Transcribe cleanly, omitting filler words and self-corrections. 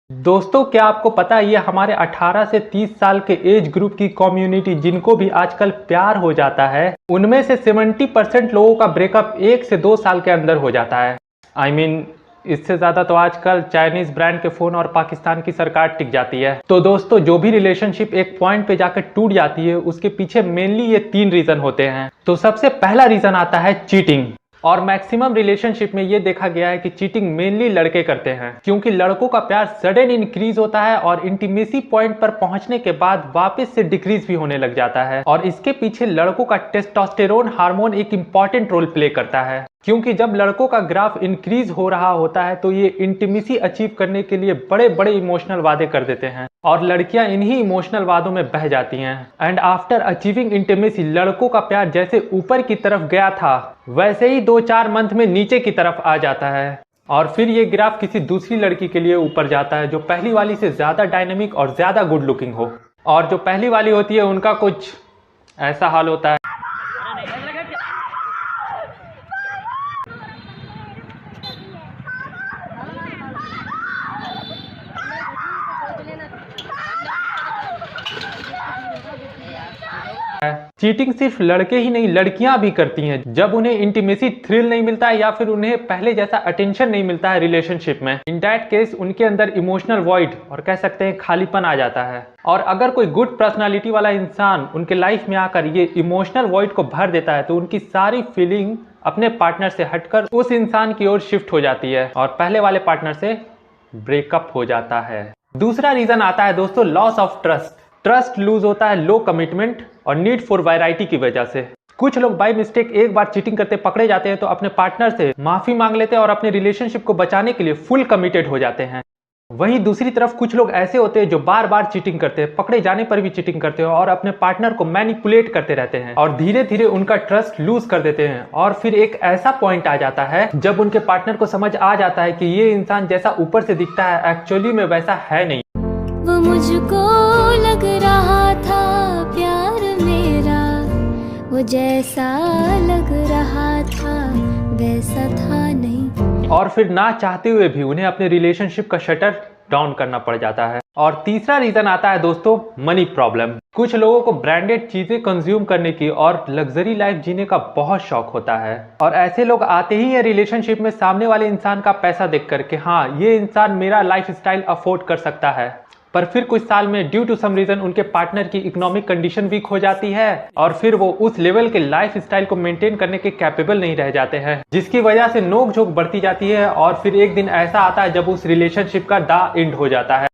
दोस्तों, क्या आपको पता है ये हमारे 18 से 30 साल के एज ग्रुप की कम्युनिटी जिनको भी आजकल प्यार हो जाता है, उनमें से 70% लोगों का ब्रेकअप 1 से 2 साल के अंदर हो जाता है। इससे ज्यादा तो आजकल चाइनीज ब्रांड के फोन और पाकिस्तान की सरकार टिक जाती है। तो दोस्तों, जो भी रिलेशनशिप एक पॉइंट पे जाकर टूट जाती है, उसके पीछे मेनली ये 3 रीजन होते हैं। तो सबसे पहला रीजन आता है चीटिंग। और मैक्सिमम रिलेशनशिप में ये देखा गया है कि चीटिंग मेनली लड़के करते हैं, क्योंकि लड़कों का प्यार सडन इंक्रीज होता है और इंटीमेसी पॉइंट पर पहुंचने के बाद वापस से डिक्रीज भी होने लग जाता है। और इसके पीछे लड़कों का टेस्टोस्टेरोन हार्मोन एक इंपॉर्टेंट रोल प्ले करता है, क्योंकि जब लड़कों का ग्राफ इंक्रीज हो रहा होता है तो ये इंटीमेसी अचीव करने के लिए बड़े बड़े इमोशनल वादे कर देते हैं और लड़कियां इन्हीं इमोशनल वादों में बह जाती हैं। एंड आफ्टर अचीविंग इंटीमेसी, लड़कों का प्यार जैसे ऊपर की तरफ गया था वैसे ही 2-4 मंथ में नीचे की तरफ आ जाता है और फिर ये ग्राफ किसी दूसरी लड़की के लिए ऊपर जाता है जो पहली वाली से ज्यादा डायनेमिक और ज्यादा गुड लुकिंग हो। और जो पहली वाली होती है उनका कुछ ऐसा हाल होता है। चीटिंग सिर्फ लड़के ही नहीं, लड़कियां भी करती हैं जब उन्हें इंटीमेसी थ्रिल नहीं मिलता है या फिर उन्हें पहले जैसा अटेंशन नहीं मिलता है रिलेशनशिप में। इन दैट केस उनके अंदर इमोशनल वॉइड और कह सकते हैं खालीपन आ जाता है। और अगर कोई गुड पर्सनालिटी वाला इंसान उनके लाइफ में आकर ये इमोशनल वॉइड को भर देता है तो उनकी सारी फीलिंग अपने पार्टनर से हटकर उस इंसान की ओर शिफ्ट हो जाती है और पहले वाले पार्टनर से ब्रेकअप हो जाता है। दूसरा रीजन आता है दोस्तों loss of trust. Trust lose होता है लो कमिटमेंट और नीड फॉर वैरायटी की वजह से। कुछ लोग बाय मिस्टेक एक बार चीटिंग करते पकड़े जाते हैं तो अपने पार्टनर से माफी मांग लेते हैं और अपने रिलेशनशिप को बचाने के लिए फुल कमिटेड हो जाते हैं। वहीं दूसरी तरफ कुछ लोग ऐसे होते हैं जो बार बार चीटिंग करते हैं, पकड़े जाने पर भी चीटिंग करते हैं और अपने पार्टनर को मैनिपुलेट करते रहते हैं और धीरे धीरे उनका ट्रस्ट लूज कर देते हैं। और फिर एक ऐसा पॉइंट आ जाता है जब उनके पार्टनर को समझ आ जाता है कि ये इंसान जैसा ऊपर से दिखता है एक्चुअली में वैसा है नहीं। वो मुझको लग रहा था प्यार मेरा, वो जैसा लग रहा था वैसा था नहीं। और फिर ना चाहते हुए भी उन्हें अपने रिलेशनशिप का शटर डाउन करना पड़ जाता है। और तीसरा रीजन आता है दोस्तों मनी प्रॉब्लम। कुछ लोगों को ब्रांडेड चीजें कंज्यूम करने की और लग्जरी लाइफ जीने का बहुत शौक होता है और ऐसे लोग आते ही है रिलेशनशिप में सामने वाले इंसान का पैसा देख कर के हाँ ये इंसान मेरा लाइफ स्टाइल अफोर्ड कर सकता है। पर फिर कुछ साल में ड्यू टू सम रीजन उनके पार्टनर की इकोनॉमिक कंडीशन वीक हो जाती है और फिर वो उस लेवल के लाइफ स्टाइल को मेंटेन करने के कैपेबल नहीं रह जाते हैं, जिसकी वजह से नोक झोंक बढ़ती जाती है और फिर एक दिन ऐसा आता है जब उस रिलेशनशिप का द एंड हो जाता है।